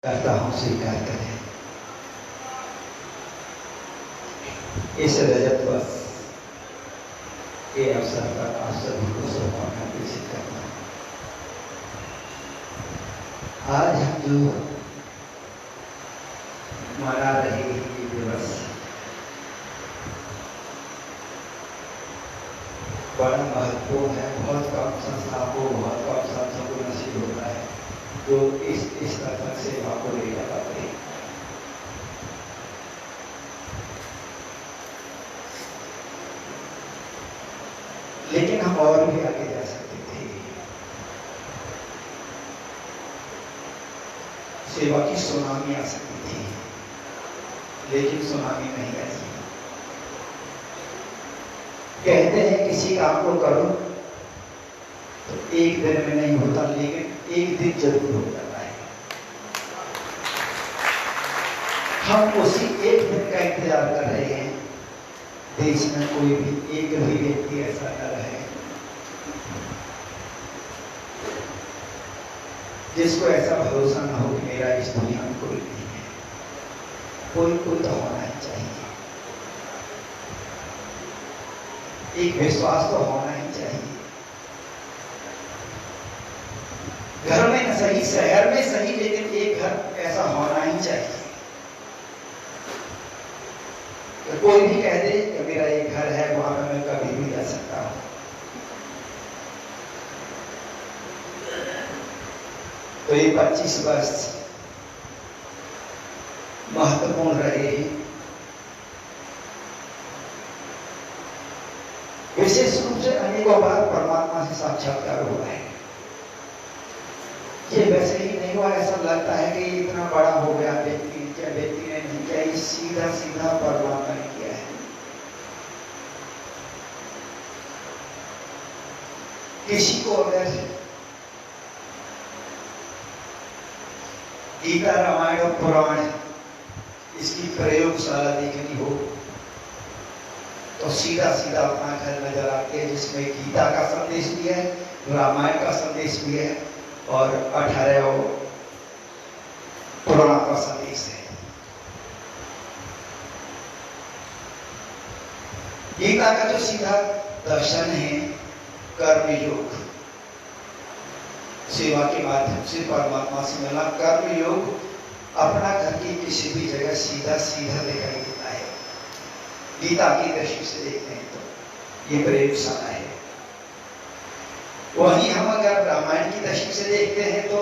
करता हूँ स्वीकार करें। इस रजतवश के अवसर पर आप सभी को सौभाग्य प्रेषित करता हूँ। आज हम जो मना रहे हैं ये दिवस बड़ा महत्वपूर्ण है। बहुत कम संस्थाओं को, बहुत कम संस्थाओं को नसीब होता है जो इस स्तर तक सेवा को ले जा पाते हैं। लेकिन हम और भी आगे जा सकते थे। सेवा की सुनामी आ सकती थी, लेकिन सुनामी नहीं आई। कहते हैं किसी काम को करो तो एक दिन में नहीं होता, लेकिन एक दिन जरूर हो जाता है। हम उसी एक दिन का इंतजार कर रहे हैं। देश में कोई भी एक भी व्यक्ति ऐसा न रहे जिसको ऐसा भरोसा न हो कि मेरा इस दुनिया में कोई नहीं है। कोई कोई तो होना ही चाहिए। एक विश्वास तो होना ही चाहिए। घर में न सही, शहर में सही, लेकिन एक घर ऐसा होना ही चाहिए। तो कोई भी कह दे कि मेरा एक घर है, वहां पर मैं कभी भी जा सकता हूं। तो ये 25 वर्ष महत्वपूर्ण रहे हैं। विशेष रूप से अनेकों बार परमात्मा से साक्षात्कार हुआ है। ये वैसे ही नहीं हुआ, ऐसा लगता है कि इतना बड़ा हो गया व्यक्ति, क्या व्यक्ति ने नहीं किया, ये सीधा सीधा परमात्मा ने किया है। किसी को अगर गीता, रामायण और पुराण इसकी प्रयोगशाला देखनी हो तो सीधा सीधा अपना घर नजर आते हैं, जिसमें गीता का संदेश भी है, रामायण का संदेश भी है और 18 पुराण का संदेश है। गीता का जो सीधा दर्शन है कर्म योग, सेवा के माध्यम से परमात्मा से मिलना। कर्म योग अपना घर की किसी भी जगह सीधा सीधा दिखाई देता है। गीता की दृष्टि से देखते हैं तो ये प्रयोगशाला है। वहीं हम अगर रामायण की दृष्टि से देखते हैं तो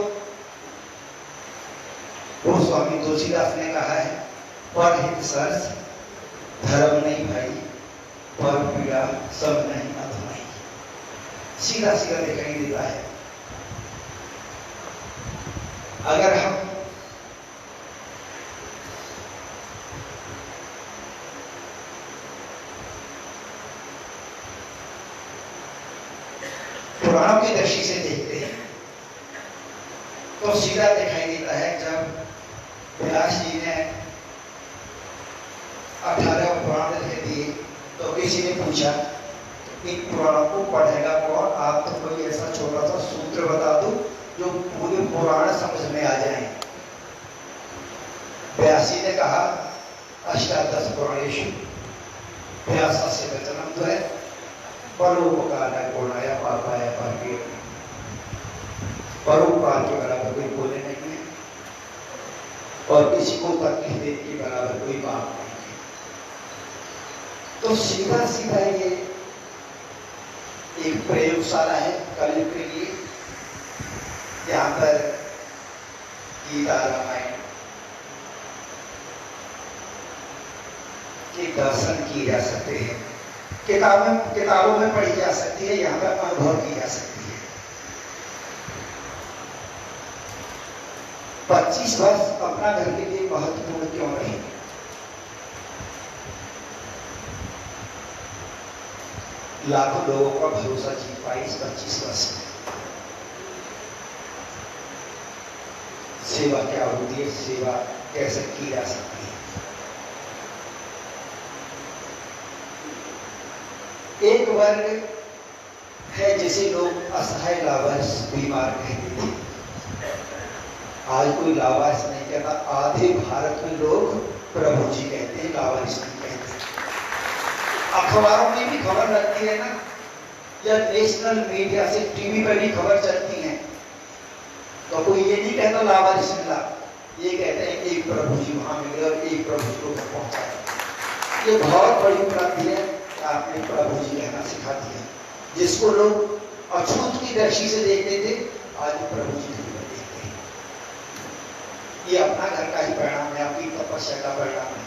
वो स्वामी तुलसीदास ने कहा है, पर हित सर्स धर्म नहीं भाई, पर पीड़ा सब नहीं अधमाई। सीधा सीधा दिखाई देता है। अगर हम पुराणों की दृष्टि से देखते हैं तो सीधा दिखाई देता है। जब व्यास जी ने 18 पुराण लिख दिए तो किसी ने पूछा इन पुराणों को पढ़ेगा कौन? आप तो कोई ऐसा छोटा सा सूत्र बता दो जो पूरे पुराण समझ में आ जाए। व्यास जी ने कहा अष्टादश पुराणेषु व्यासस्य वचनं द्वय परोपकाराय गुणाय पापाय पापी। परोपकार के बराबर कोई बोले नहीं है और किसी को तकलीफ देने के बराबर कोई बात नहीं है। तो सीधा सीधा ये एक प्रयोगशाला है कलयुग के लिए, जहां पर गीता, रामायण के दर्शन किए जा सकते हैं। किताबों में पढ़ी जा सकती है, यहाँ पर अनुभव की जा सकती है। 25 वर्ष अपना घर के लिए महत्वपूर्ण क्यों नहीं? लाखों लोगों का भरोसा जीत पाई इस 25 वर्ष में। सेवा क्या होती है, सेवा कैसे की जा सकती है। एक वर्ग है जिसे लोग असहाय लावारिस बीमार कहते थे। आज कोई लावारिस नहीं कहता, आधे भारत में लोग प्रभु जी कहते हैं, लावारिस नहीं कहते। अखबारों में भी खबर लगती है ना, या नेशनल मीडिया से टीवी पर भी खबर चलती है, तो कोई ये नहीं कहता लावारिस मिला, ये कहते हैं एक प्रभु जी वहां मिले और एक प्रभु जी को पहुंचाए। ये बहुत बड़ी उपलब्धि है, आपने प्रभु जी कहना सिखा दिया। जिसको लोग अछूत की दृष्टि से देखते थे, आज प्रभु जी देखते हैं। ये अपना घर का ही परिणाम है, आपकी तपस्या का परिणाम है।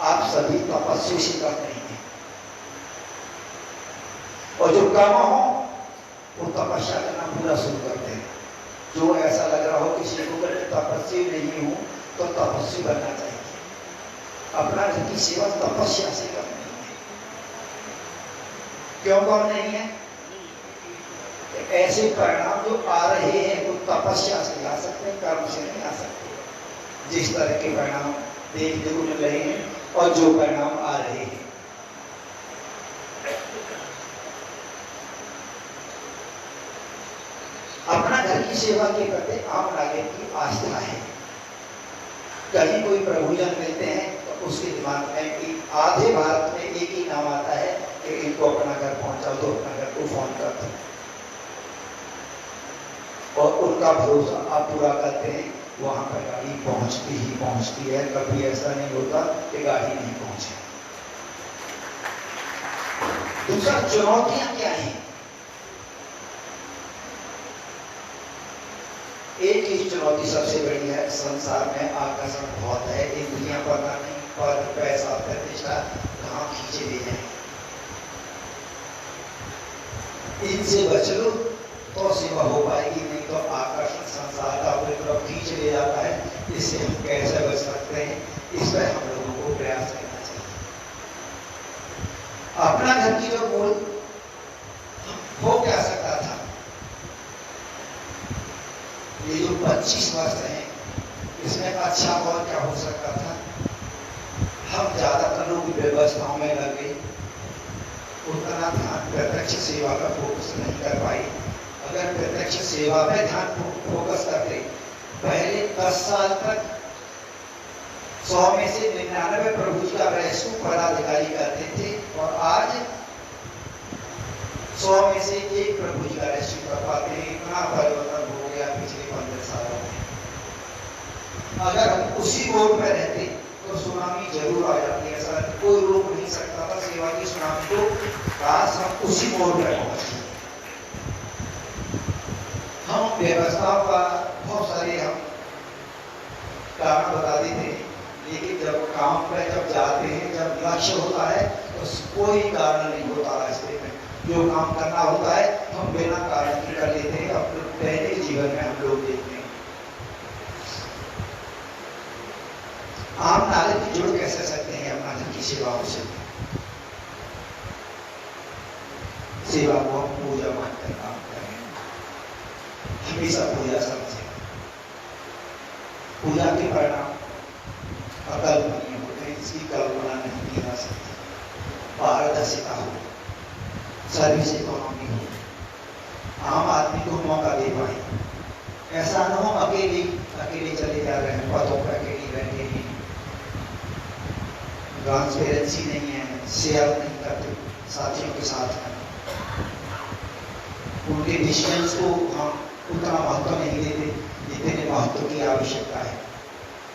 आप सभी तपस्या से कर रहे हैं, और जो काम हो वो तपस्या करना पूरा शुरू करते हैं। जो ऐसा लग रहा हो किसी को मैं तपस्वी नहीं हूं, तो तपस्वी बनना चाहिए। अपना घर की सेवा तपस्या से करनी है। क्यों कौन नहीं है? ऐसे परिणाम जो आ रहे हैं वो तपस्या से आ सकते हैं, कर्म से नहीं आ सकते। जिस तरह के परिणाम देखने को मिल रहे हैं और जो परिणाम आ रहे हैं, अपना घर की सेवा के प्रति आम नागरिक की आस्था है। कहीं कोई प्रभुजन मिलते हैं तो उसके दिमाग में कि आधे भारत में एक ही नाम आता है कि इनको अपना घर पहुंचाओ, तो अपना घर को फोन करते हैं और उनका भरोसा आप पूरा करते हैं। वहां पर गाड़ी पहुंचती ही पहुंचती है, कभी ऐसा नहीं होता कि गाड़ी नहीं पहुंचे। दूसरा, चुनौतियां क्या हैं? एक ही चुनौती सबसे बड़ी है, संसार में आकर्षण बहुत है, इंद्रियां पता नहीं, पद पैसा प्रतिष्ठा कहाँ खींचे ले जाए। इनसे बच लो तो सेवा हो पाएगी, नहीं तो आकर्षण संसार का अपनी तरफ खींच ले जाता है। इससे हम कैसे बच सकते हैं, इस पर हम लोगों को प्रयास करना चाहिए। अपना घर की जो मूल हो क्या सकता था, ये जो 25 वर्ष है, इसमें अच्छा और क्या हो सकता था? हम ज्यादातर लोग व्यवस्थाओं में लगे, उतना ध्यान प्रत्यक्ष सेवा पर फोकस नहीं कर पाए। अगर प्रत्यक्ष सेवा पे ध्यान फोकस करते, पहले 10 साल तक 100 में से 99 प्रभु जी का रेस्क्यू पदाधिकारी करते थे, और आज 100 में से एक प्रभु जी का रेस्क्यू कर पाते हैं। इतना परिवर्तन हो गया पिछले 15 सालों में। अगर हम उसी मोड में रहते तो सुनामी जरूर आ जाती है, ऐसा कोई रोक नहीं सकता था सेवा की सुनामी को। काश हम उसी मोड में पहुंचे। हम व्यवस्थाओं का बहुत सारे हम कारण बता देते हैं, लेकिन जब काम पे जब जाते हैं, जब लक्ष्य होता है, तो कोई कारण नहीं होता रास्ते में। जो काम करना होता है हम बिना कारण के कर लेते हैं। अपने दैनिक जीवन में हम लोग देखते हैं। आम नागरिक जुड़ कैसे सकते हैं अपना घर की सेवाओं से? सेवा को हम पूजा मानकर काम करें, हमेशा पूजा समझे। पूजा के परिणाम अकल्पनीय होते हैं, इसकी कल्पना नहीं की जा सकती। पारदर्शिता हो, सर्विस इकोनॉमी हो, आम आदमी को मौका दे पाए। ऐसा न हो अकेले चले जा रहे हैं, पदों पर अकेले बैठे हैं, ट्रांसपेरेंसी नहीं है, शेयर नहीं करते साथियों के साथ में, उनके डिसीजंस को हम उतना महत्व नहीं देते जितने महत्व की आवश्यकता है।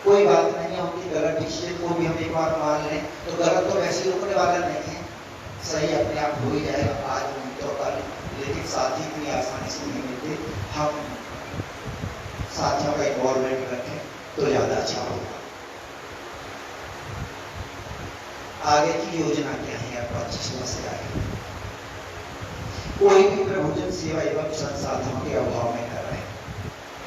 कोई बात नहीं है, उनकी गलत डिसीजन को भी हम एक बार मान लें तो गलत तो वैसे रुकने वाला नहीं है, सही अपने आप हो ही जाएगा, आज नहीं तो कल। लेकिन साथी इतनी आसानी से नहीं मिलते। हम साथियों का इन्वॉल्वमेंट रखें तो ज्यादा अच्छा होगा। आगे की योजना क्या है? 25 वर्ष से आगे कोई भी प्रभुजन सेवा एवं संसाधनों के अभाव में कर रहे हैं।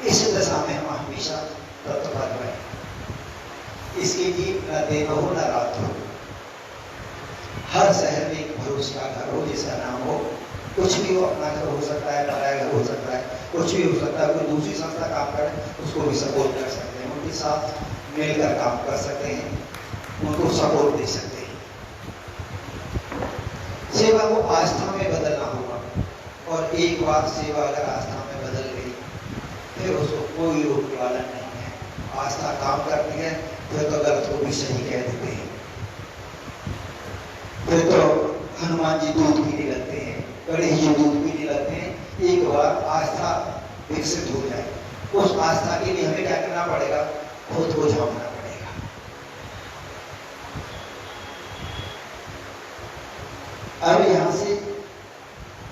इस दशा में हम हमेशा तत्पर रहे। इसके लिए न दिन हो न रात हो, हर शहर में एक भरोसे का घर हो, जिसका नाम हो, कुछ भी हो, अपना घर हो सकता है, पराया घर हो सकता है, कुछ भी हो सकता है। कोई दूसरी संस्था काम करे उसको भी सपोर्ट कर सकते हैं, उनके साथ मिलकर काम कर सकते हैं, उनको सपोर्ट दे सकते हैं। सेवा को आस्था में बदलना होगा, और एक बार सेवा अगर आस्था में बदल गई फिर उसको कोई रोकने वाला नहीं है। आस्था काम करती है, फिर तो गलत को भी सही कह देते हैं। फिर तो हनुमान जी दूध पीने लगते हैं, गणेश जी दूध पीने लगते हैं। एक बार आस्था विकसित हो जाए, उस आस्था के लिए हमें क्या करना पड़ेगा? खुद को झांकना पड़ेगा। अब यहां से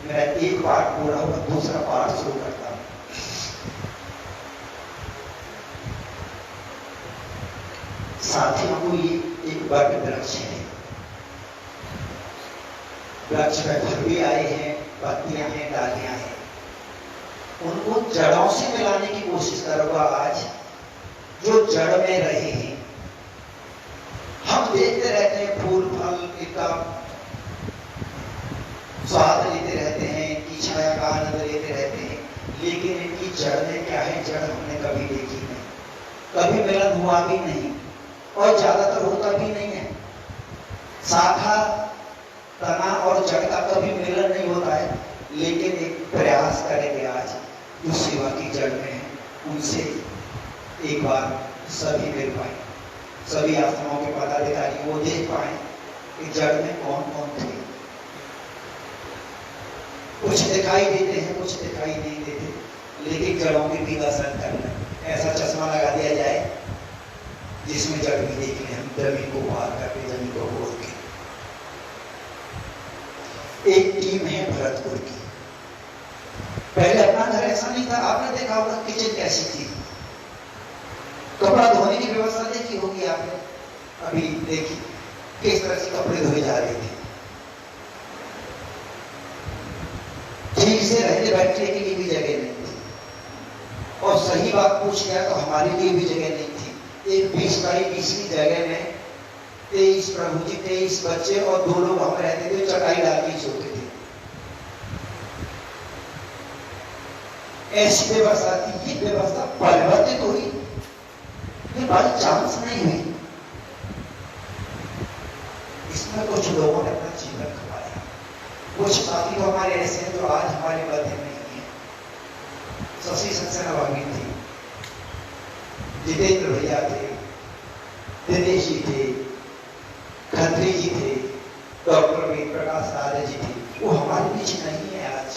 मेरा एक पार्ट पूरा हुआ, दूसरा पार्ट शुरू करता हूं। साथियों को ये एक वट वृक्ष है, वृक्ष में फल भी आए हैं, पत्तियां हैं, डालियां हैं। उनको जड़ों से मिलाने की कोशिश करूंगा आज, जो जड़ में रहे हैं। हम देखते रहते हैं फूल फल का स्वाद लेते रहते हैं, की छाया का आनंद लेते रहते हैं, लेकिन इनकी जड़ में क्या है? जड़ हमने कभी देखी नहीं, कभी मिलन हुआ भी नहीं, और ज्यादातर होता भी नहीं है। शाखा, तना और जड़ का कभी मिलन नहीं होता है। लेकिन एक प्रयास करेंगे आज, जो सेवा की जड़ में है उनसे एक बार सभी मिल पाए, सभी आश्रमों के पदाधिकारी वो देख पाए कि जड़ में कौन कौन थे। कुछ दिखाई देते हैं, कुछ दिखाई नहीं देते, लेकिन जड़ों के भी दर्शन करना। ऐसा चश्मा लगा दिया जाए जिसमें जड़ भी देख लें, हम जमीन को पार करके, जमीन को बोल के। एक टीम है भरतपुर की। पहले अपना घर ऐसा नहीं था, आपने देखा होगा किचन कैसी थी, कपड़ा धोने की व्यवस्था देखी होगी आपने, अभी देखी किस तरह से कपड़े धोए जा रहे थे। ठीक से रहने बैठने के लिए भी जगह नहीं थी, और सही बात पूछ गया तो हमारे लिए भी जगह नहीं थी। एक 20 बाई 20 की जगह में 23 प्रभु जी, 23 बच्चे और 2 लोग हम रहते थे, चटाई डाल के सोते थे। ऐसी व्यवस्था थी। ये व्यवस्था परिवर्तित हुई, ये बाई चांस नहीं हुई। इसमें कुछ लोगों ने अपना जीवन खपाया। कुछ साथी तो हमारे ऐसे हैं जो आज हमारे मध्य में नहीं है। शशि सक्सेना भाभी थी, जितेंद्र भैया थे, दिनेश जी थे, खत्री जी थे, डॉक्टर वेद प्रकाश राजा जी थे। वो हमारे बीच नहीं है आज,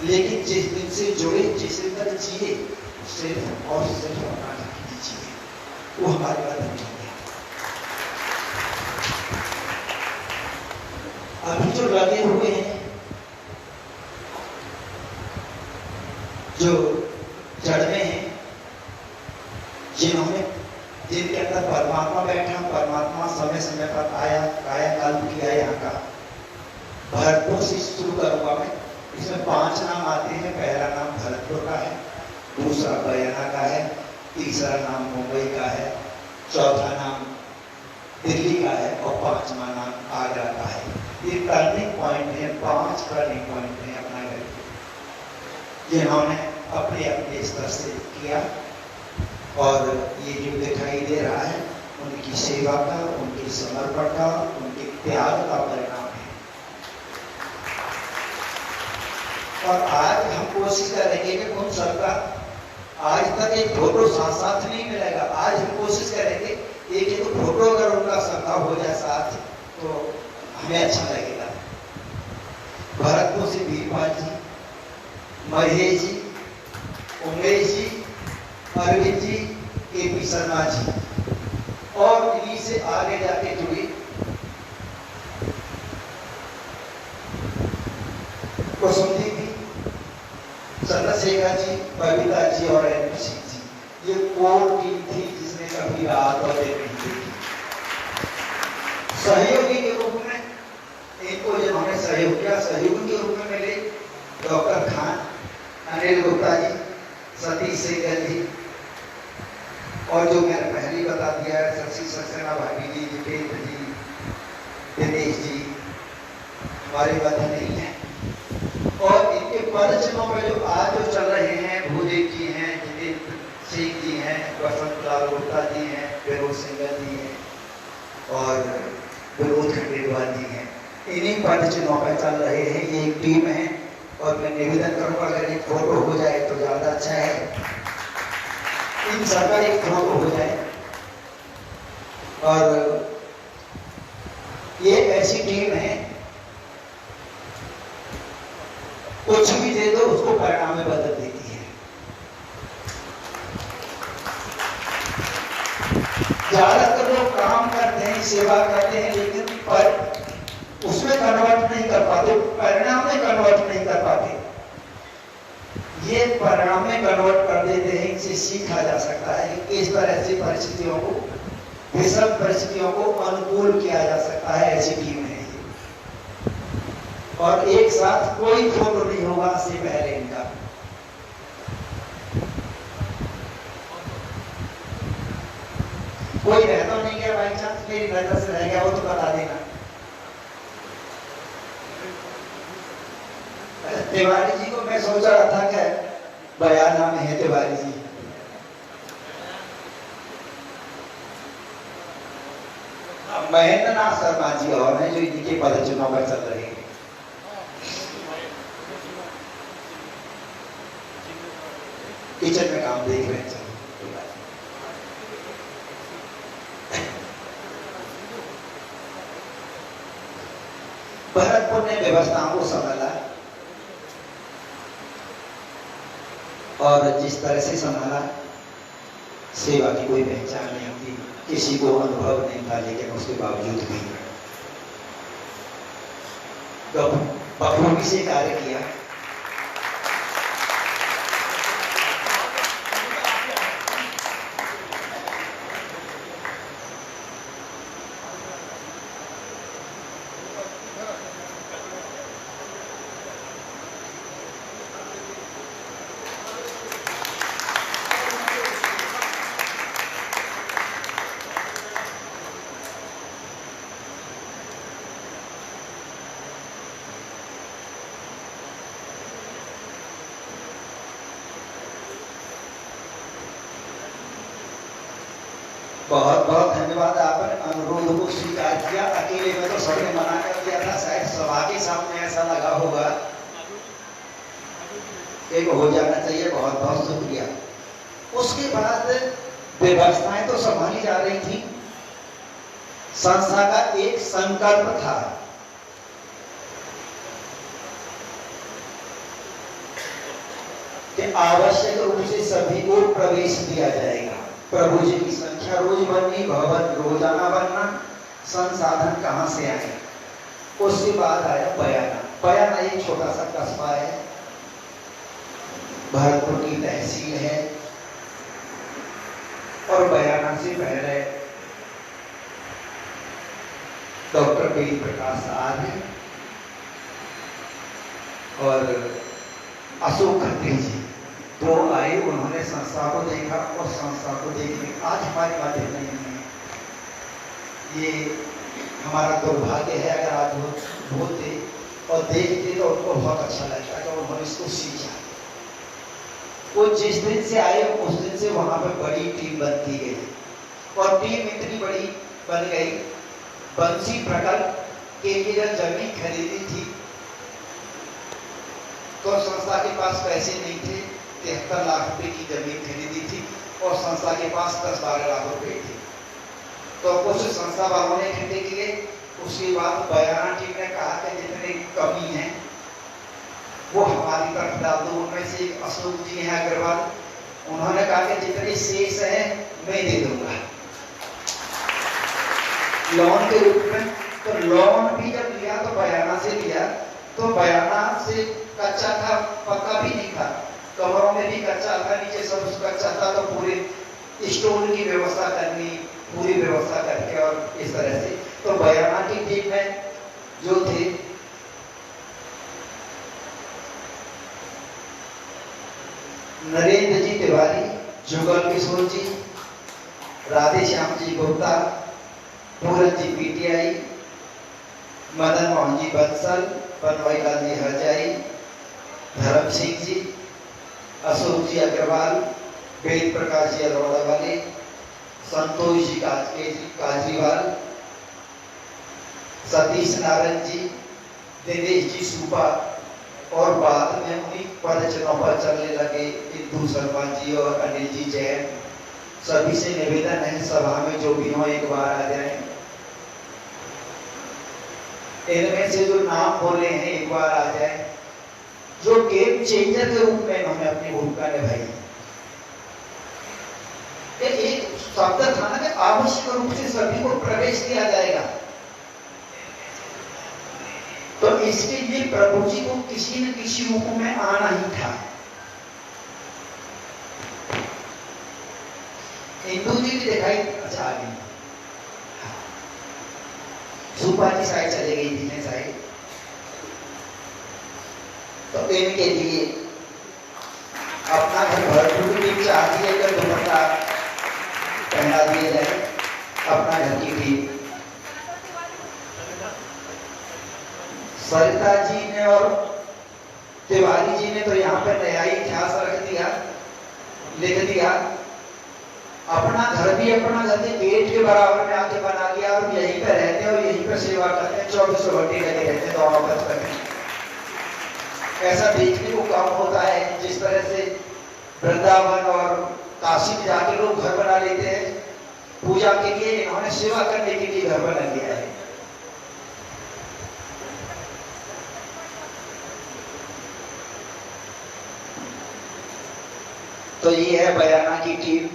लेकिन जिस दिन से जुड़े, जिस दिन तक जिए, सिर्फ और सिर्फ अपना जिए, वो हमारे मध्य नहीं है। अभी जो लगे हुए हैं, जो जड़ में हैं, जिनके अंदर परमात्मा बैठा, परमात्मा समय समय पर आया, कायाकल्प किया यहाँ का। भरतपुर से शुरू करूंगा मैं। इसमें 5 नाम आते हैं। पहला नाम भरतपुर का है, दूसरा बयाना का है, तीसरा नाम मुंबई का है, चौथा नाम दिल्ली का है, और 5वां नाम आगरा का है। ये टर्निंग पॉइंट है, 5 टर्निंग पॉइंट है अपना घर, जिन्होंने अपने अपने स्तर से किया। और ये जो दिखाई दे रहा है उनकी सेवा का, उनके समर्पण का, उनके त्याग का परिणाम है। और आज हम कोशिश करेंगे कि उन सबका आज तक एक फोटो साथ साथ नहीं मिलेगा। आज हम कोशिश करेंगे एक फोटो अगर उनका सबका हो जाए साथ, तो हमें अच्छा लगेगा। भरतपुर से वीरपाल जी, महेश जी, उमेश जी, अरविंद जी, के.पी. शर्मा जी, और इन्हीं से आगे जाके जुड़ी कुसुमजी भी, चंद्रशेखर जी, बबीता जी और एन सिंह जी। ये कोर टीम थी जिसने कभी रात और दिन नहीं देखी। सहयोगी के रूप में इनको जब हमने सहयोग किया, सहयोगी के रूप में मिले डॉक्टर खान, अनिल गुप्ता जी, सतीश सेगल जी, और जो मैंने पहले ही बता दिया है, शशि सक्सेना भाभी जी, जितेंद्र जी, दिनेश जी हमारे मध्य नहीं है। और इनके पदचिन्हों पर जो आज जो चल रहे हैं, भूदेव जी हैं, जितेंद्र सिंह जी हैं, वसंत लाल गुप्ता जी हैं, विनोद सिंगल जी हैं, और विनोद खंडेलवाल जी हैं। इन्हीं पदचिन्हों पर चल रहे हैं। ये एक टीम है, और मैं निवेदन करूंगा अगर एक फोटो हो जाए तो ज्यादा अच्छा है। इन सबका एक फोटो हो जाए। और ये ऐसी टीम है, कुछ भी दे दो उसको परिणाम में बदल देती है। ज्यादातर लोग काम करते हैं, सेवा करते हैं, लेकिन पर उसमें कन्वर्ट नहीं कर पाते, परिणाम में कन्वर्ट नहीं कर पाते। ये परिणाम में कन्वर्ट कर देते हैं। इनसे सीखा जा सकता है कि किस तरह से परिस्थितियों को, विषम परिस्थितियों को अनुकूल किया जा सकता है। ऐसी टीम है ये। और एक साथ कोई फोटो नहीं होगा इससे पहले इनका। कोई रह तो नहीं गया, बाई चांस मेरी नजर से रह गया वो तो बता देना। तिवारी जी को मैं सोच रहा था कि बयाना में है तिवारी जी। महेंद्र नाथ शर्मा जी और हैं जो इनके पद चुनाव पर चल रहे हैं। किचन में काम देख रहे हैं। भरतपुर ने व्यवस्थाओं को संभाला और जिस तरह से संभाला, सेवा की कोई पहचान नहीं थी, किसी को अनुभव नहीं था, लेकिन उसके बावजूद भी बखूबी से कार्य किया। बहुत बहुत धन्यवाद। आपने अनुरोध को स्वीकार किया। अकेले में तो सबने मना कर दिया था, शायद सभा के सामने ऐसा लगा होगा एक हो जाना चाहिए। बहुत बहुत शुक्रिया। उसके बाद व्यवस्थाएं तो संभाली जा रही थी। संस्था का एक संकल्प था कि आवश्यक रूप से सभी को प्रवेश दिया जाएगा। प्रभु जी की संख्या रोज बढ़नी, भवन रोजाना बढ़ना, संसाधन कहां से आए। उसके बाद आया बयाना। बयाना एक छोटा सा कस्बा है, भरतपुर की तहसील है। और बयाना से पहले डॉक्टर वेद प्रकाश साहब हैं और अशोक खत्री जी तो आए। उन्होंने संस्था को देखा और संस्था को देखने आज हमारी बातें नहीं है। ये हमारा दुर्भाग्य है। अगर आज वो बोलते और देखते तो उनको बहुत अच्छा लगता कि उन्होंने इसको सीखा। वो जिस दिन से आए उस दिन से वहां पर बड़ी टीम बनती गई और टीम इतनी बड़ी बन गई। बंसी प्रकल्प के लिए जब जमीन खरीदी थी तो संस्था के पास पैसे नहीं थे। 73 लाख रुपए की जमीन खरीदी थी और संस्था के पास 10-12 लाख रुपए थे। तो कुछ संस्था वालों ने इकट्ठे किए। उसके बाद बयाना टीम ने कहा कि जितनी कमी है वो हमारी तरफ डाल दो। उनमें से एक अशोक जी हैं अग्रवाल, उन्होंने कहा कि जितनी शेष है मैं दे दूंगा लोन के रूप में। तो लोन भी जब लिया तो बयाना से लिया, तो बयाना से कच्चा था, पक्का भी नहीं था। कमरों में भी कच्चा था, नीचे सब कच्चा था। तो पूरे स्टोर की व्यवस्था करनी, पूरी व्यवस्था करके और इस तरह से। तो बयाना की टीम में जो थे नरेंद्र जी तिवारी, जुगल किशोर जी, राधे श्याम जी गुप्ता, पूरन जी पीटीआई, मदन मोहन जी बंसल, बनवाई लाल जी हरजाई, धर्म सिंह जी, अशोक जी अग्रवाल, वेद प्रकाश जी अरोड़ा वाले, संतोष जी काजरीवाल, सतीश नारायण जी, दिनेश जी सूपा और बाद में उन्हीं पद चुनाव पर चलने लगे इंदू शर्मा जी और अनिल जी जैन सभी से निवेदन है, सभा में जो भी हो एक बार आ जाए। इनमें से जो नाम बोले हैं एक बार आ जाए। जो गेम चेंजर के रूप में इन्होंने अपनी भूमिका निभाई। एक शब्द था ना कि आवश्यक रूप से सभी को प्रवेश दिया जाएगा, तो इसके लिए प्रभु जी को किसी न किसी रूप में आना ही था। हिंदू जी की दिखाई अच्छा आ गई, सुपा जी साइड चले गई थी साइड, तो इनके लिए अपना घर भरपूर भी चाहती है कि दुपट्टा पहना दिया जाए अपना घर की टीम। सरिता जी ने और तिवारी जी ने तो यहाँ पे नया ही इतिहास रख दिया, लिख दिया। अपना घर भी अपना घर के गेट के बराबर में आके बना लिया और यहीं पे रहते हैं और यहीं पे सेवा करते हैं, 24 घंटे लगे रहते हैं दोनों बचपन में। ऐसा देखने को कम होता है। जिस तरह से वृंदावन और काशी में जाके लोग घर बना लेते हैं पूजा के लिए, इन्होंने सेवा करने के लिए घर बना लिया है। तो ये है बयाना की टीम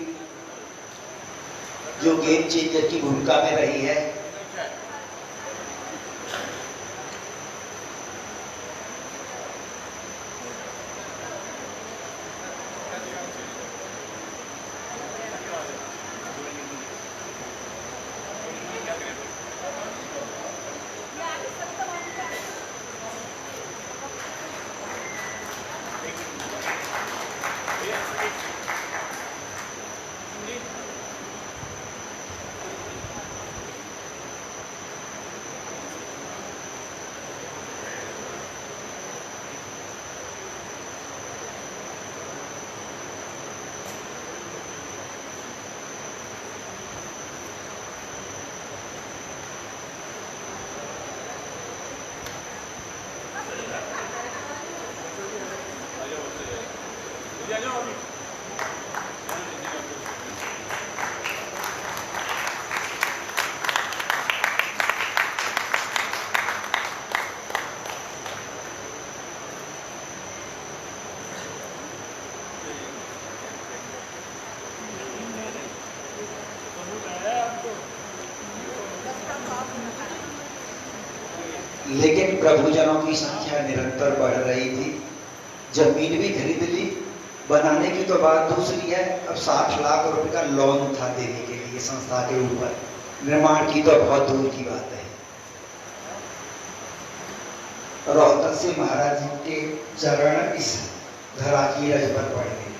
जो गेम चेंजर की भूमिका में रही है। लेकिन प्रभुजनों की संख्या निरंतर बढ़ रही थी। जमीन भी खरीद ली, बनाने की तो बात दूसरी है। अब 60 लाख रुपए का लोन था देने के लिए संस्था के ऊपर, निर्माण की तो बहुत दूर की बात है। रोहतक से महाराज जी के चरण इस धरा की रज पर पड़ गए।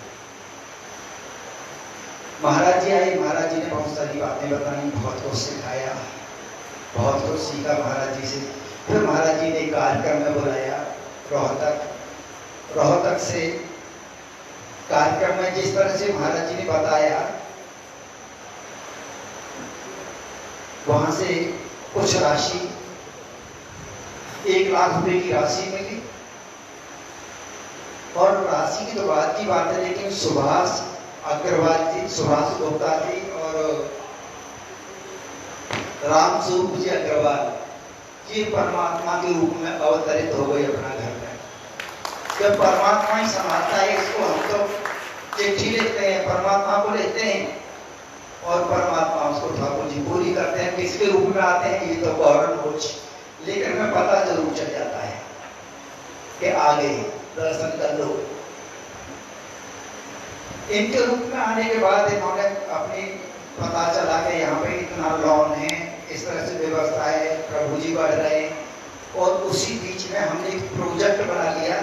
महाराज जी आए, महाराज जी ने बहुत सारी बातें बताई, बहुत कुछ सिखाया, बहुत कुछ सीखा महाराज जी से। फिर महाराज जी ने कार्यक्रम में बुलाया रोहतक से। कार्यक्रम में जिस तरह से महाराज जी ने बताया, वहां से कुछ राशि 1 लाख रुपए की राशि मिली। और राशि की तो बात की बात है, लेकिन सुभाष अग्रवाल जी, सुभाष गुप्ता जी और राम स्वरूप जी अग्रवाल ये परमात्मा के रूप में अवतरित हो गए अपना घर में। जब परमात्मा ही संभालता है इसको, हम तो चिट्ठी लिखते हैं, परमात्मा को लिखते हैं और परमात्मा उसको ठाकुर जी पूरी करते हैं। किसके रूप में आते हैं ये तो गौरव कुछ, लेकिन हमें पता जरूर चल जाता है कि आ गए, दर्शन कर लो। इनके रूप में आने के बाद इन्होंने अपनी पता चला कि यहाँ पे इतना लोन है, इस तरह से व्यवस्था है, प्रभु जी बढ़ रहे हैं। और उसी बीच में हमने एक प्रोजेक्ट बना लिया,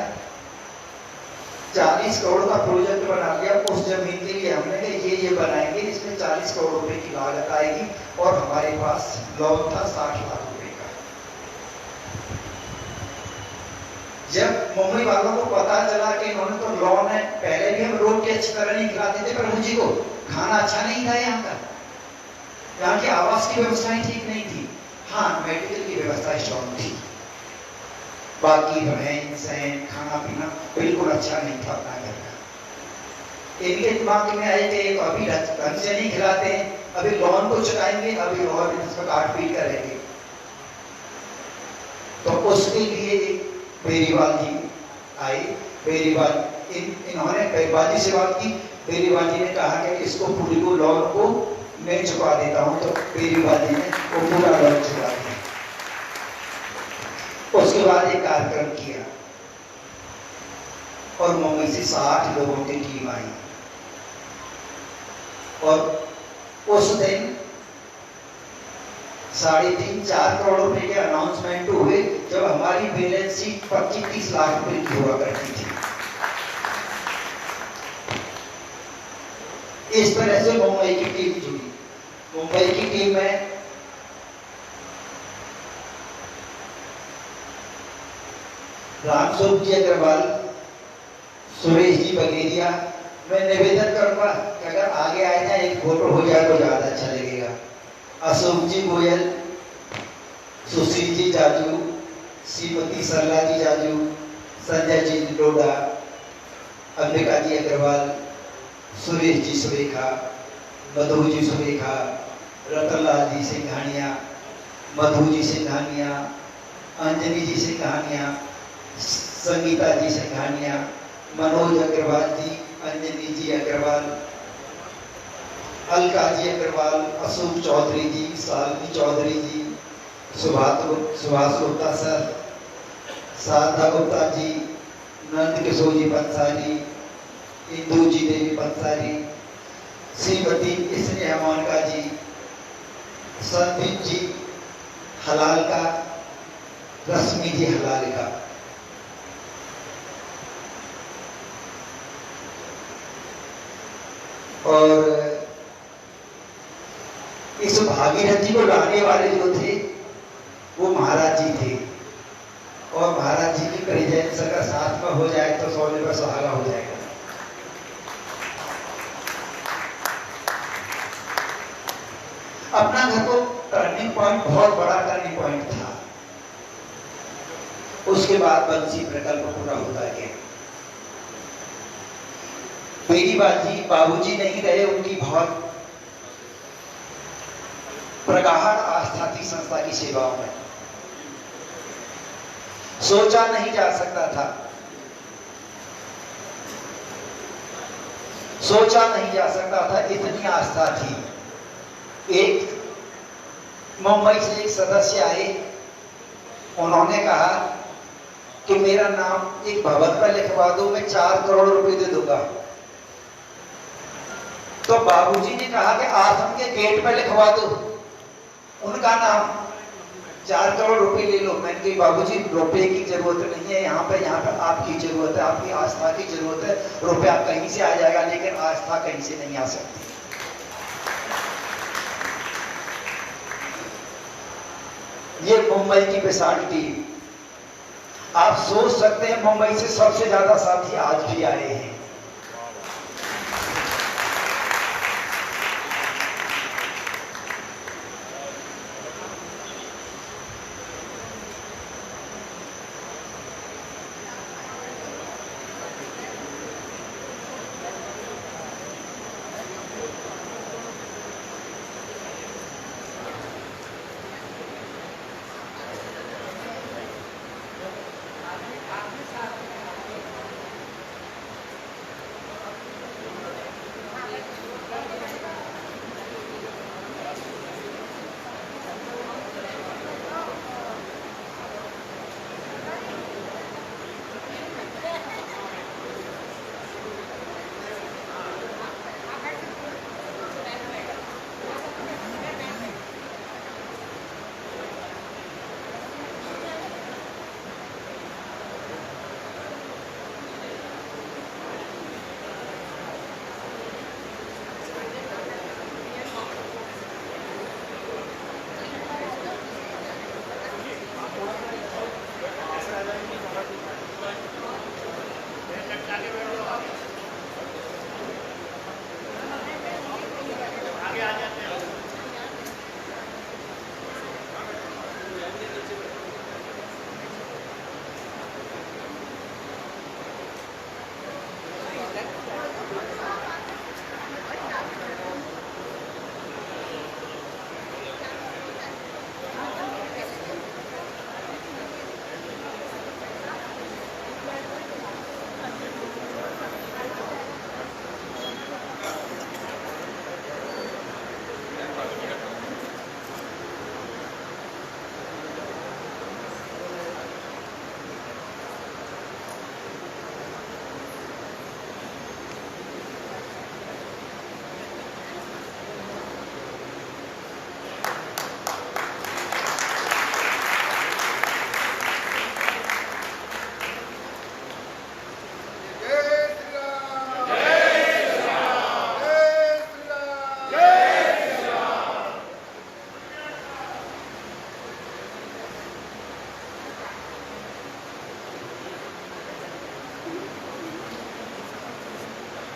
40 करोड़ का प्रोजेक्ट बना लिया। उस जमीन के लिए हमने ये बनाएंगे, इसमें 40 करोड़ रुपए की लागत आएगी और हमारे पास लोन था 60 लाख रुपए का। जब मुंबई वालों को पता चला कि इन्होंने तो लोन है, पहले भी हम रोड की अच्छी तरह नहीं खिलाते थे प्रभु जी को, खाना अच्छा नहीं था यहाँ का, यहाँ की आवास की व्यवस्थाएं ठीक नहीं थी। हाँ, मेडिकल की व्यवस्था स्ट्रॉन्ग थी, बाकी रहन सहन खाना पीना बिल्कुल अच्छा नहीं था अपना घर का। इनके दिमाग में आए कि तो अभी ढंग से नहीं खिलाते हैं, अभी लॉन को चुकाएंगे, अभी और इसको काट पीट करेंगे। तो उसके लिए बेरीवाल जी आई। बेरीवाल इन्होंने बेरीवाल जी से बात की। बेरीवाल जी ने कहा कि इसको पूरी को लॉन को मैं चुका देता हूं। तो बेरीवाल जी ने वो पूरा लॉन चुका दिया। उसके बाद एक कार्यक्रम किया और मुंबई से 60 लोगों की टीम आई और उस दिन 3.5-4 करोड़ रुपए के अनाउंसमेंट हुए, जब हमारी बैलेंस शीट 25-30 लाख रुपए की हुआ करती थी। इस तरह से मुंबई की टीम जुड़ी। मुंबई की टीम में रामस्वरूप जी अग्रवाल, सुरेश जी बघेरिया। मैं निवेदन करूंगा कि अगर आगे आए जाए एक फोटो हो जाए तो ज्यादा अच्छा लगेगा। अशोक जी गोयल, सुशील जी जाजू, श्रीमती सरला जी जाजू, संजय जी डोडा, अंबिका जी अग्रवाल, सुरेश जी सुरेखा, मधु जी सुरेखा, रतनलाल जी सिंघानिया, मधु जी सिंघानिया, अंजलि जी सिंघानिया, संगीता जी सिंघानिया, मनोज अग्रवाल जी, अंजलि जी अग्रवाल, अलका जी अग्रवाल, अशोक चौधरी जी, सालवी चौधरी जी, सुभाष गुप्ता सर, शारदा गुप्ता जी, नंद किशोर जी पंसारी, इंदू जी देवी पंसारी, श्रीमती स्नेहा मोनिका जी, संदीप जी हलाल का, रश्मि जी हलाल का। और इस भागीरथी को लाने वाले जो थे वो महाराज जी थे। और महाराज जी की प्रेजेंस अगर साथ में हो जाए तो सोने पर सुहागा हो जाएगा। अपना घर को टर्निंग पॉइंट, बहुत बड़ा टर्निंग पॉइंट था। उसके बाद बंसी प्रकल्प पूरा होता गया। बेरीवाल जी बाबूजी नहीं रहे, उनकी बहुत प्रगाढ़ आस्था थी संस्था की सेवाओं में। सोचा नहीं जा सकता था, सोचा नहीं जा सकता था, इतनी आस्था थी। एक मुंबई से एक सदस्य आए, उन्होंने कहा कि मेरा नाम एक भवन पर लिखवा दो, मैं 4 करोड़ रुपए दे दूंगा। तो बाबूजी ने कहा कि आश्रम के गेट पर लिखवा दो उनका नाम, 4 करोड़ रुपए ले लो। मैंने कहा बाबूजी रुपए की जरूरत नहीं है, यहाँ पर आपकी जरूरत है, आपकी आस्था की जरूरत है। रुपया कहीं से आ जाएगा लेकिन आस्था कहीं से नहीं आ सकती। ये मुंबई की विशाल टीम। आप सोच सकते हैं मुंबई से सबसे ज्यादा साथी आज भी आए हैं।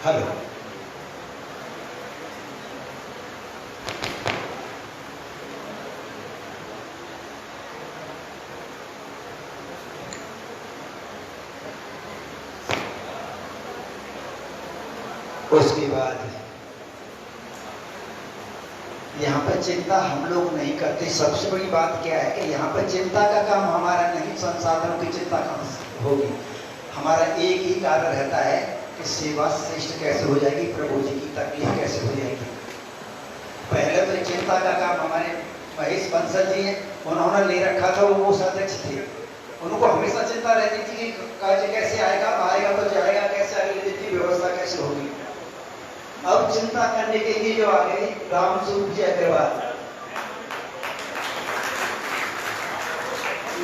हेलो, उसके बाद यहाँ पर चिंता हम लोग नहीं करते। सबसे बड़ी बात क्या है कि यहाँ पर चिंता का काम हमारा नहीं, संसाधनों की चिंता कहाँ होगी। हमारा एक ही कार्य रहता है कि सेवा श्रेष्ठ कैसे हो जाएगी, प्रभु जी की तकलीफ कैसे हो जाएगी। पहले तो चिंता का काम हमारे महेश बंसल जी हैं, उन्होंने ले रखा था, वो अध्यक्ष थे। उनको हमेशा चिंता रहती थी कि कार्य कैसे आएगा, आएगा तो जाएगा कैसे, अगले दिन की व्यवस्था कैसे होगी। अब चिंता करने के लिए जो आ गए रामस्वरूप जी अग्रवाल,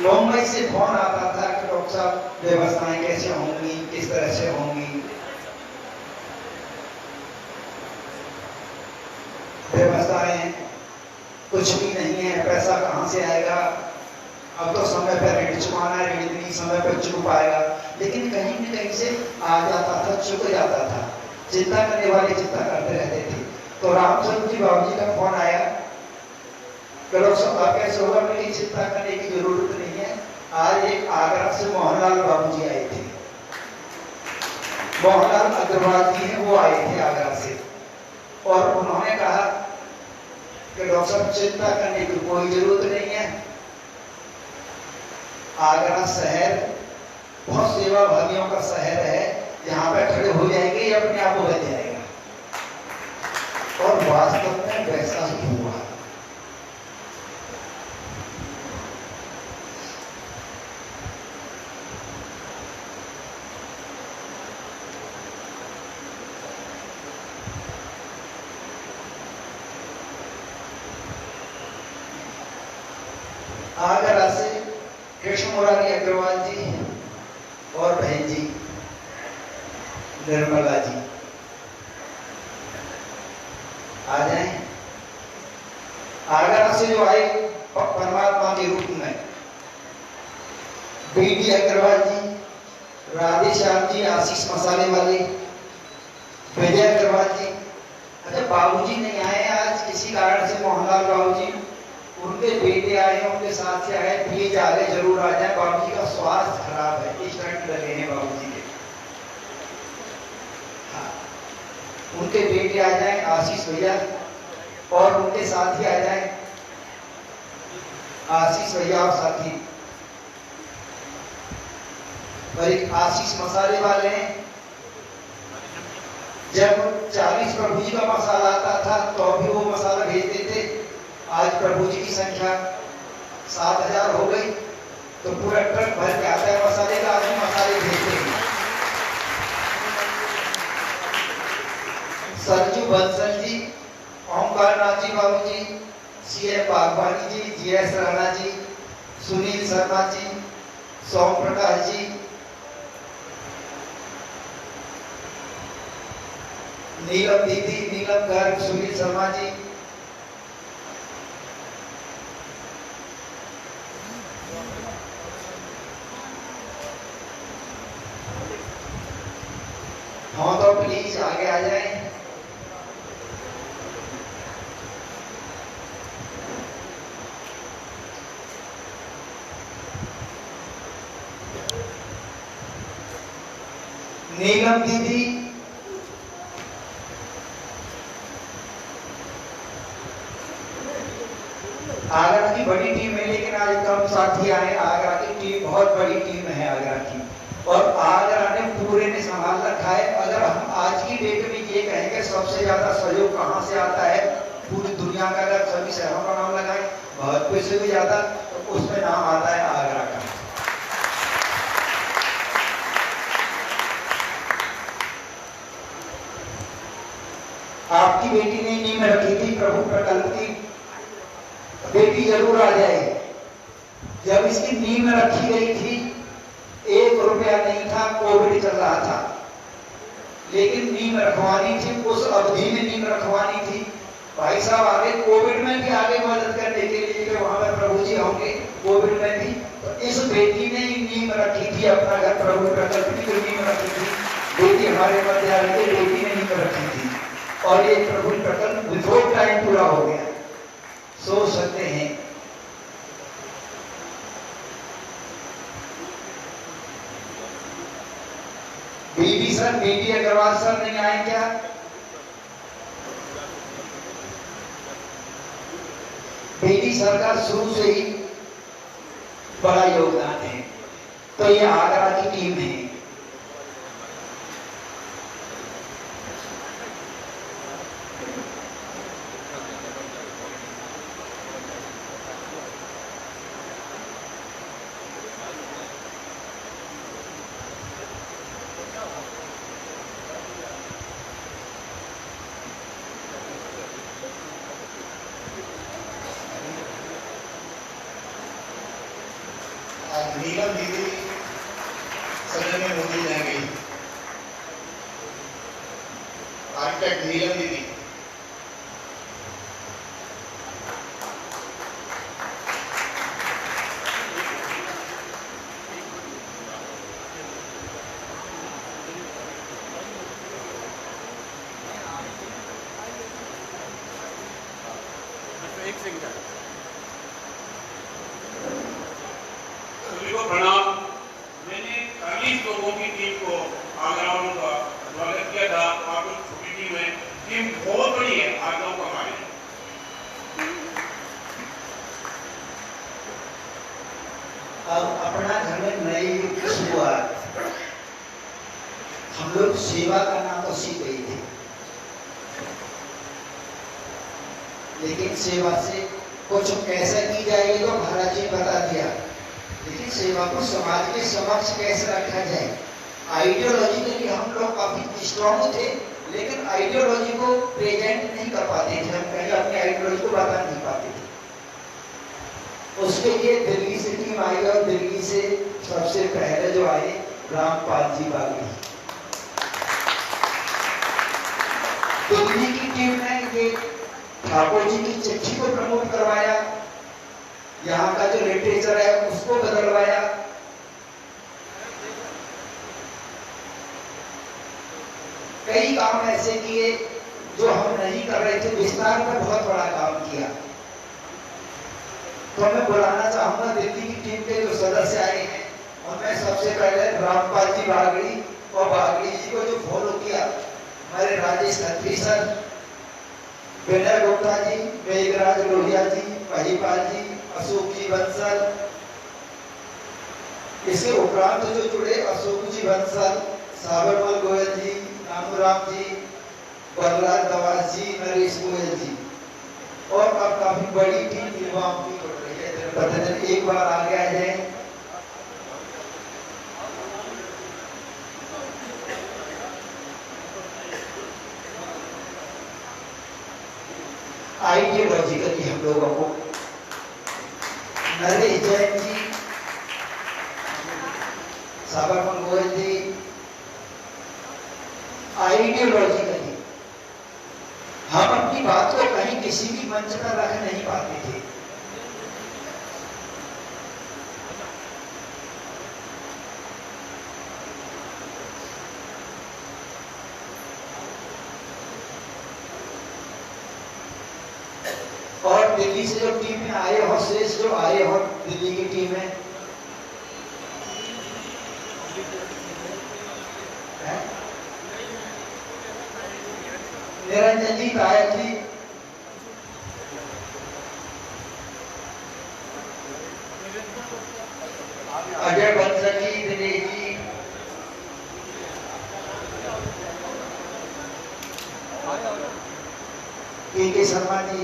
मुंबई से फोन आता था कि डॉक्टर साहब व्यवस्थाएं कैसे होंगी, किस तरह से होंगी। व्यवस्थाएं कुछ भी नहीं है, पैसा कहाँ से आएगा। अब तो समय पर ऋण चुकाना है, ऋण नहीं समय पर चुक पाएगा, लेकिन कहीं न कहीं से आ जाता था, चुक जाता था। चिंता करने वाले चिंता करते रहते थे। तो रामचंद्र जी बाबू जी का फोन आया, डॉक्टर साहब कैसे होगा, मेरी चिंता करने की जरूरत नहीं है। आज एक आगरा से मोहनलाल बाबू जी आए थे, मोहनलाल अग्रवाल जी हैं, वो आए थे आगरा से, और उन्होंने कहा कि डॉक्टर साहब चिंता करने की कोई जरूरत नहीं है। आगरा शहर बहुत सेवा भावियों का शहर है, यहाँ पे खड़े हो जाएंगे, ये अपने आप हो जाएगा। और वास्तव में वैसा ही हुआ। आगरा से कृष्ण मुरारी अग्रवाल जी और बहन जी निर्मला जी आ जाए। आगरा से जो आए परमात्मा के रूप में बीडी अग्रवाल जी, राधे श्याम जी, आशीष मसाले वाले, विजय अग्रवाल जी। अच्छा, बाबूजी नहीं आए आज किसी कारण से, मोहनलाल बाबूजी, उनके बेटे आए हैं, उनके साथ से आए, प्लीज आगे जरूर आ जाए। बाबूजी का स्वास्थ्य खराब है, इस टाइम लगे हैं बाबूजी के। हाँ, उनके बेटे आ जाए, आशीष भैया, और उनके साथ ही आ जाए आशीष भैया और साथी। और एक आशीष मसाले वाले हैं, जब 40 प्रभु जी का मसाला आता था तो भी वो मसाला भेजते थे। आज प्रभु जी की संख्या 7000 हो गई, तो पूरा ट्रक भर के आता है मसाले का, आदमी मसाले भेजते हैं। सरजू बंसल जी, ओमकार नाथ जी बाबू जी, सीएम बागवानी जी, जीएस राणा जी, सुनील शर्मा जी, सोम प्रकाश जी, नीलम दीदी, नीलम गर्ग, सुनील शर्मा जी, हाँ तो प्लीज आगे आ जाए। नीलम दीदी, आगरा की बड़ी टीम है, लेकिन आज कम साथी आए। आगरा की टीम बहुत बड़ी टीम है आगरा की, और आगरा ने पूरे ने संभाल रखा है। अगर हम आज की डेट में ये कहेंगे सबसे ज्यादा सहयोग कहाँ से आता है पूरी दुनिया का, अगर सभी शहरों का नाम लगाए बहुत पैसे भी ज्यादा, तो उसमें नाम आता है आगरा का। आपकी बेटी ने नींव रखी थी प्रभु प्रकल्प की, बेटी जरूर आ जाए। जब इसकी नींव रखी गई थी 1 रुपया नहीं था, कोविड चल रहा था, लेकिन नींव रखवानी थी, उस अवधि में नींव रखवानी थी। भाई साहब आगे कोविड में भी आगे मदद करने के लिए कि वहां पर प्रभु जी होंगे कोविड में भी, तो इस बेटी ने नींव रखी थी अपना घर, प्रभु प्रकल्प की नींव रखी थी। बेटी हमारे मध्य आ रही थी, बेटी ने नहीं कर रखी थी और ये प्रभु प्रकल्प विथआउट टाइम पूरा हो गया। सोच सकते हैं बीबी सर, बीबी अग्रवाल सर नहीं आए क्या? बीबी सर का शुरू से ही बड़ा योगदान है। तो ये आगरा की टीम है। नीलम दीदी सदन में मोदी जाएंगे। आर्किटेक्ट नीलम दीदी। एक सेकंड। सभी को प्रणाम। मैंने 40 लोगों की टीम को आगरा का स्वागत किया था। आप लोग छोटी टीम है, टीम बहुत बड़ी है आगरा का हमारी। अब अपना घर में नई शुरुआत, हम लोग सेवा करना तो सीख गए थे, लेकिन सेवा से कुछ कैसे की जाएगी तो महाराज जी बता दिया। लेकिन सेवा को समाज के समक्ष कैसे रखा जाए, आइडियोलॉजिकली हम लोग काफी स्ट्रॉन्ग थे, लेकिन आइडियोलॉजी को प्रेजेंट नहीं कर पाते थे। हम कहीं अपनी आइडियोलॉजी को बता नहीं पाते थे। उसके लिए दिल्ली से टीम आई और दिल्ली से सबसे पहले जो आए रामपाल जी बागड़ी। दिल्ली की टीम ने ये ठाकुर जी की चिट्ठी को प्रमोट करवाया, यहाँ का जो लिटरेचर है उसको बदलवाया। कई काम ऐसे किए जो हम नहीं कर रहे थे, विस्तार में बहुत बड़ा काम किया। तो मैं बुलाना चाहूंगा दिल्ली की टीम के जो सदस्य आए हैं, उनमें सबसे पहले रामपाल जी बागड़ी, और बागड़ी जी को जो फॉलो किया हमारे राजेश खत्री सर, विनय गुप्ता जी, मेघराज लोहिया जी, महिपाल जी, अशोक जी बंसल। इसके उपरांत जो जुड़े अशोक जी बंसल, साबरमल गोयल जी, नामूराम जी, बलराज दवास जी, नरेश गोयल जी, और अब काफी बड़ी टीम युवाओं की जुड़ रही है। प्रतिदिन एक बार आगे आ जाए। आइडियोलॉजिकली हम लोगों को नरेश जैन जी, साबरमल गोयल जी, आइडियोलॉजिकली हम अपनी बात को कहीं किसी भी मंच पर रख नहीं पाते थे। और दिल्ली से जो टीम में आए हो, शेष जो आए हो दिल्ली की टीम में निरंजन जी, कायक जी, अजय बंसल जी, दिनेश जी, के शर्मा जी,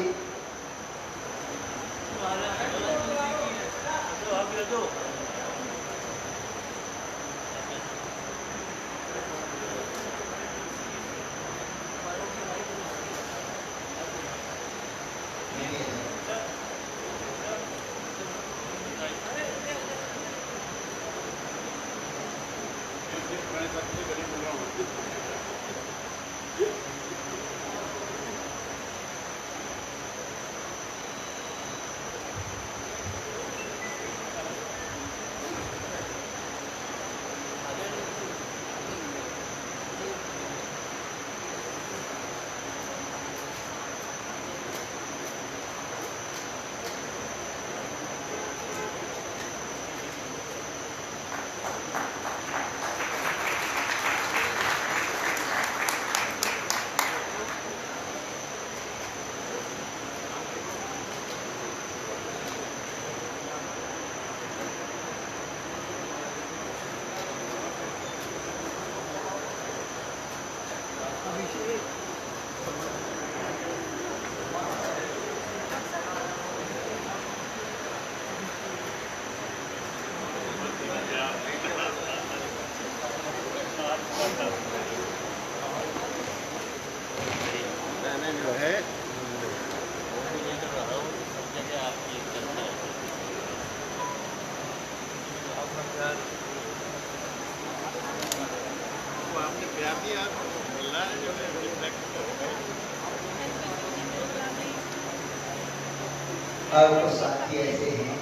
और कुछ साथी ऐसे हैं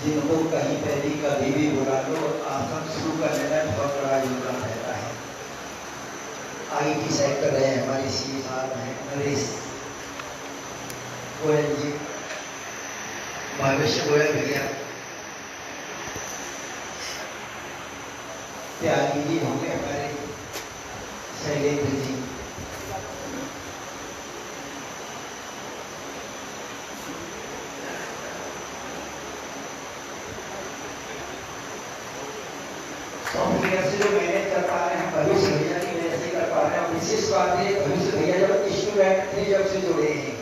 जिनको कहीं पे भी कभी भी बुला लो, आसन शुरू करने में बहुत बड़ा योगदान रहता है। IT सेक्टर है, हमारी CA साहब हैं, नरेश गोयल जी, भविष्य गोयल भैया, त्यागी जी होंगे हमारे, शैलेंद्र जी, सॉफ्टवेयर से जो मैनेज कर पा रहे हैं, भविष्य भैया की वजह से कर पा रहे हैं। विशेष बात है भविष्य भैया जब स्टूडेंट थे जब से जुड़े हैं।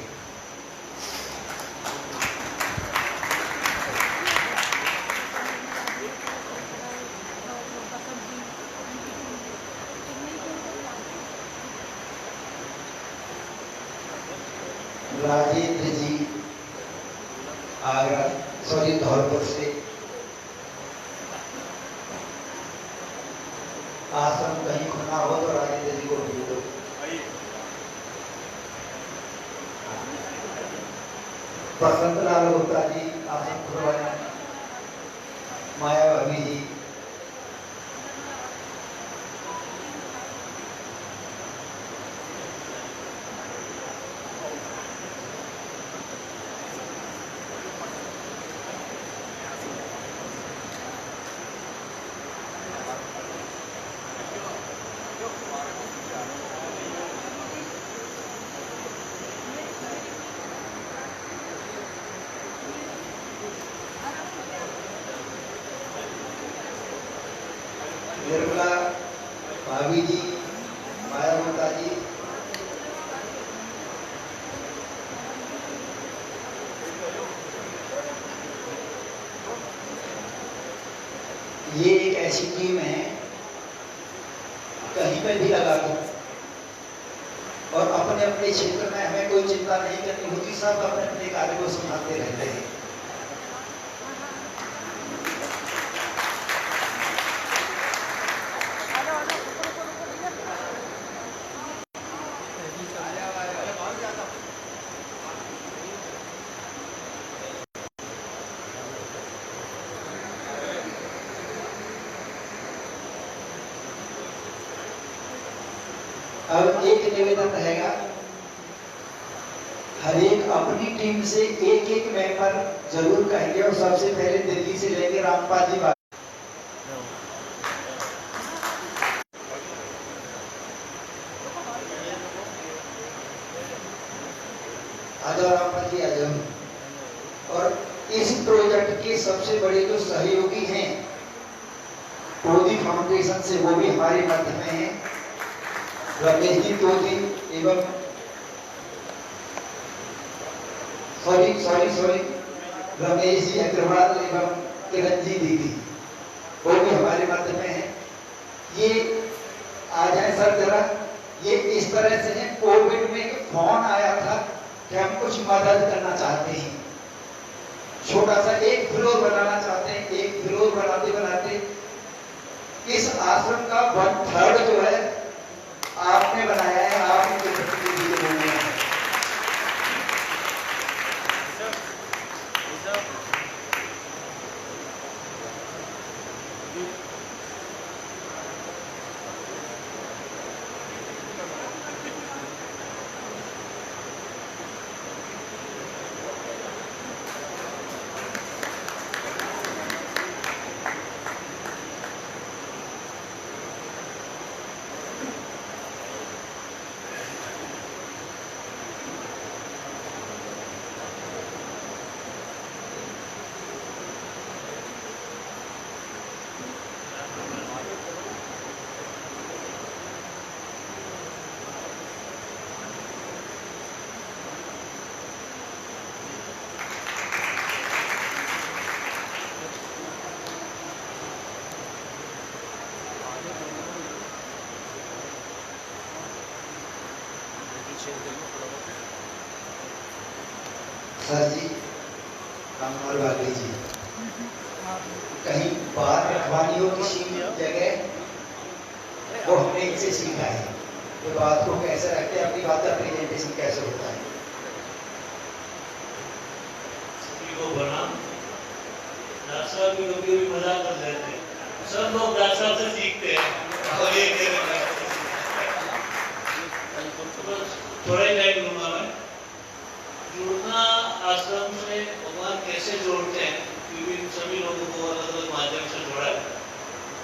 राजेंद्र जी आगरा, सॉरी धौलपुर से, आश्रम कहीं खुला हो तो राजेंद्र जी को भेज दो। बसंत लाल गुप्ता जी आश्रम खुलवाए, माया भाभी जी, निर्मला भाभी जी, माया गुप्ता जी, ये एक ऐसी टीम है कहीं पर भी लगा दो और अपने अपने क्षेत्र में हमें कोई चिंता नहीं करनी होती, सब अपने अपने कार्य को संभालते रहते हैं। अब एक निवेदन रहेगा, हर एक अपनी टीम से एक एक मेंबर जरूर कहेंगे और सबसे पहले दिल्ली से लेके रामपाल जी बात। आ जाओ रामपाल जी, आ जाओ। और इस प्रोजेक्ट के सबसे बड़े जो सहयोगी हैं मोदी फाउंडेशन से, वो भी हमारे मध्य में हैं, रमेश जी तोजी एवं सॉरी रमेश जी अग्रवाल एवं किरण जी दीदी, वो भी हमारे मध्य में है। ये आ जाए सर जरा। ये इस तरह से है, कोविड में फोन आया था कि हम कुछ मदद करना चाहते हैं, छोटा सा एक फ्लोर बनाना चाहते हैं। एक फ्लोर बनाते बनाते इस आश्रम का 1/3 जो है आपने बनाया है, आप इनके प्रतिनिधि बोल रहे हैं। सर जी, रामपाल बागड़ी जी, कहीं बात रखवानी हो किसी जगह, वो हमने इनसे सीखा है। ये बात को कैसे रखते हैं, अपनी बात कभी मजाक कर देते हैं। सब लोग डॉक्टर साहब से सीखते हैं और ये थोड़ा ही टाइम लूंगा मैं। जुड़ना आश्रम से भगवान कैसे जोड़ते हैं, क्योंकि सभी लोगों को अलग अलग माध्यम से जोड़ा है।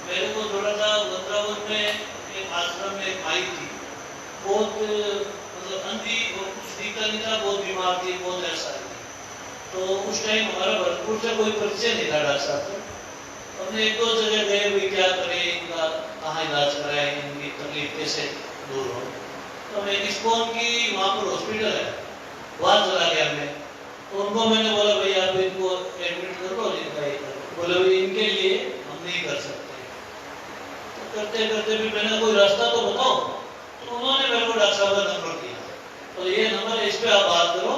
मेरे को जोड़ा था वृंदावन में एक आश्रम में एक माई थी, बहुत मतलब अंधी और कुछ दिखता नहीं था, बहुत बीमार थी, बहुत ऐसा थी। तो उस टाइम हमारा भरतपुर से कोई परिचय नहीं था डॉक्टर साहब से। हमने एक दो जगह गए भी क्या करें, इनका कहाँ इलाज कराए, इनकी तकलीफ कैसे दूर हो। तो मैं इस्कॉन की वहाँ पर हॉस्पिटल है, वहाँ चला गया मैं। तो उनको मैंने बोला भाई आप इनको एडमिट कर लो, इनका ये करो। बोले भाई इनके लिए हम नहीं कर सकते। तो करते करते भी मैंने कोई रास्ता तो बताओ। तो उन्होंने मेरे को डॉक्टर साहब का नंबर दिया, तो ये नंबर है, इस पर आप बात करो,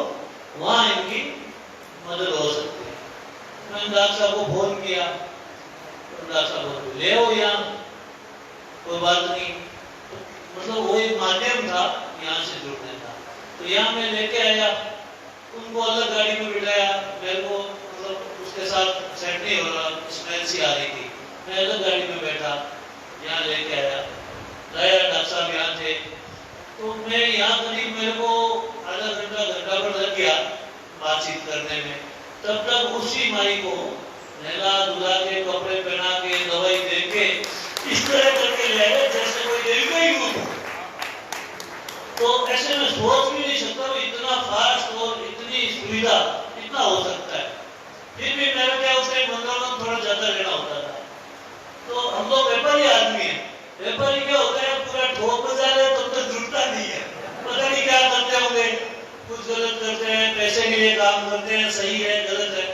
वहाँ इनकी मदद हो सकती है। मैंने डॉक्टर साहब को फोन किया, तो डॉक्टर साहब को ले आओ यहाँ, कोई बात नहीं। मतलब वो एक माध्यम था यहाँ से जुड़ने का। तो यहाँ मैं लेके आया, उनको अलग गाड़ी में बिठाया, मेरे को मतलब उसके साथ सेट नहीं हो रहा, स्मेल सी आ रही थी। मैं अलग गाड़ी में बैठा, यहाँ लेके आया, लाया डॉक्टर साहब यहाँ थे। तो मैं यहाँ करीब मेरे को आधा घंटा घंटा भर लग गया बातचीत करने में। तब तक उसी माई को नहला धुला के, कपड़े पहना के, दवाई दे के इस तरह करके ले आए जैसे कोई देवी का ही रूप। तो ऐसे में सोच भी नहीं सकता इतना फास्ट और इतनी सुविधा इतना हो सकता है। फिर भी मेरा क्या उस टाइम मंगलम थोड़ा ज्यादा लेना होता था। तो हम लोग व्यापारी आदमी है, व्यापारी क्या होता है पूरा ठोक बजा रहे तब तक जुड़ता नहीं है, पता नहीं क्या करते होंगे, कुछ गलत करते हैं, पैसे के लिए काम करते हैं, सही है गलत है।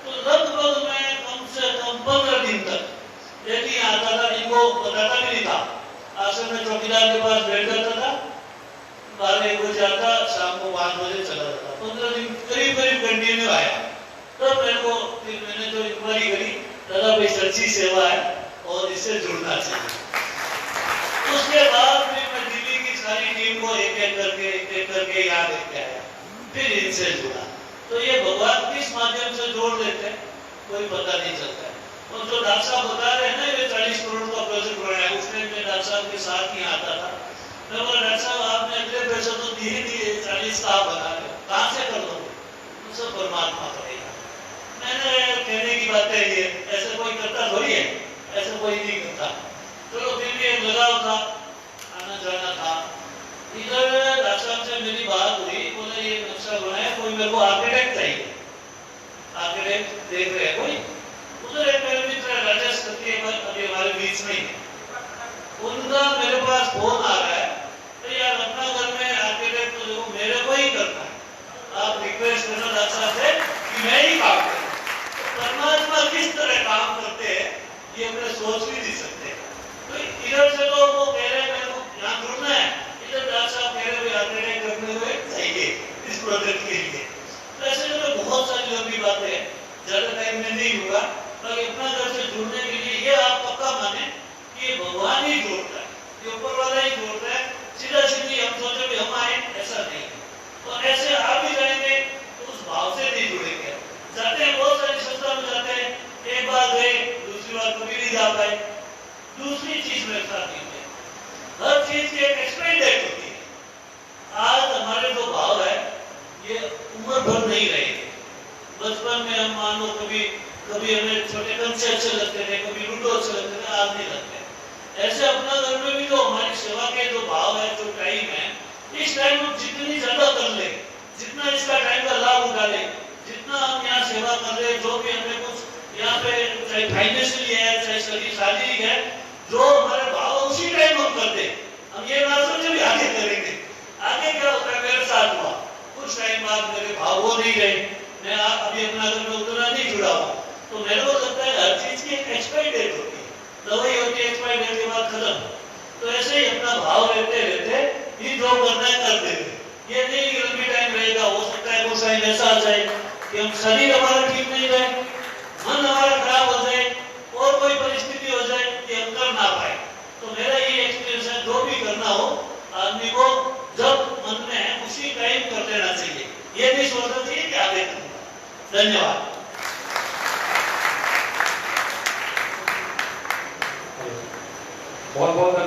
तो लगभग मैं कम से कम 15 दिन तक एक ही आता था, इनको बताता भी नहीं था। आश्रम में चौकीदार के पास बैठ जाता था, 12-1 बजे आता, शाम को 5 बजे चला जाता। 15 दिन करीब करीब कंटिन्यू आया। तब मेरे को फिर मैंने जो इंक्वायरी करी, दादा भाई सच्ची सेवा है और इससे जुड़ना चाहिए। उसके बाद फिर मैं दिल्ली की सारी टीम को एक एक करके याद लेके आया, फिर इनसे जुड़ा। तो ये भगवान किस माध्यम से जोड़ देते हैं कोई पता नहीं चलता है। और जो डॉक्टर साहब बता रहे हैं ना, ये 40 करोड़ का प्रोजेक्ट बनाया, उसमें मैं डॉक्टर साहब के साथ ही आता था। मैं बोला डॉक्टर साहब आपने अगले पैसे तो दिए दिए, 40 का आप बना रहे हो, कहाँ से कर दोगे? मुझसे परमात्मा करेगा। मैंने कहने की बात है, ये ऐसे कोई करता थोड़ी है, ऐसे कोई नहीं करता। चलो फिर भी एक लगाव था, आना जाना था। इधर डॉक्टर साहब से मेरी बात हुई, बोले ये नक्शा बनाया, कोई मेरे को आर्किटेक्ट चाहिए, आर्किटेक्ट देख रहे हैं कोई? उधर एक मेरे मित्र राजेश करके अभी हमारे बीच में है, उनका मेरे पास फोन आ रहा है, तो यार अपना घर में आर्किटेक्ट तो देखो मेरे को ही करना है, आप रिक्वेस्ट करना डॉक्टर साहब से कि मैं ही काम करूं। परमात्मा किस तरह काम करते हैं ये हमने सोच भी नहीं सकते। तो इधर से तो वो कह रहे हैं मेरे को यहाँ जुड़ना है, इधर डॉक्टर साहब कह रहे हैं आर्किटेक्ट रखने हुए चाहिए इस प्रोजेक्ट के लिए। तो ऐसे में बहुत सारी लंबी बातें हैं, ज्यादा टाइम में नहीं होगा। तो अपना घर से जुड़ने के लिए ये आप पक्का माने कि ये भगवान ही जोड़ता है, ये ऊपर वाला ही जोड़ता है। सीधा सीधी हम सोचे भी हम आए, ऐसा नहीं है। और ऐसे आप भी जाएंगे तो उस भाव से नहीं जुड़ेंगे। जाते हैं बहुत सारी संस्था में जाते हैं, एक बार गए, दूसरी बार कभी नहीं जा पाए। दूसरी चीज मेरे साथ नहीं है, हर चीज की एक एक्सपायरी डेट होती है। आज हमारे जो भाव है ये उम्र भर नहीं रहेंगे। बचपन में हम मान लो कभी हमें छोटे कंचे अच्छे लगते थे, कभी लूडो अच्छे लगते थे, आज नहीं लगते। ऐसे अपना घर में भी जो हमारी सेवा के जो भाव है, जो टाइम है, इस टाइम हम जितनी ज्यादा कर ले, जितना इसका टाइम का लाभ उठा ले, जितना हम यहाँ सेवा कर रहे, जो भी हमें कुछ यहाँ पे चाहे फाइनेंशियली है, चाहे शरीर शारीरिक है, जो हमारे भाव उसी टाइम हम कर दे। हम ये ना सोचे भी आगे करेंगे। आगे क्या होता है, मेरे साथ हुआ, कुछ टाइम बाद मेरे भाव वो नहीं रहे, मैं अभी अपना घर में उतना नहीं जुड़ा हुआ। तो मेरे को लगता है हर चीज की एक एक्सपायरी डेट होती है, दवाई होती है एक्सपायरी डेट के बाद खत्म। तो ऐसे ही अपना भाव रहते रहते ही जो करना है कर देते। ये नहीं लंबी टाइम रहेगा, हो सकता है कुछ टाइम ऐसा आ जाए कि हम शरीर हमारा ठीक नहीं रहे, मन हमारा खराब हो जाए, और कोई परिस्थिति हो जाए कि हम कर ना पाए। तो मेरा ये एक्सपीरियंस है, जो भी करना हो आदमी को जब मन में है उसी टाइम कर लेना चाहिए, ये नहीं सोचना चाहिए कि आगे करूंगा। धन्यवाद। बहुत बहुत धन्यवाद।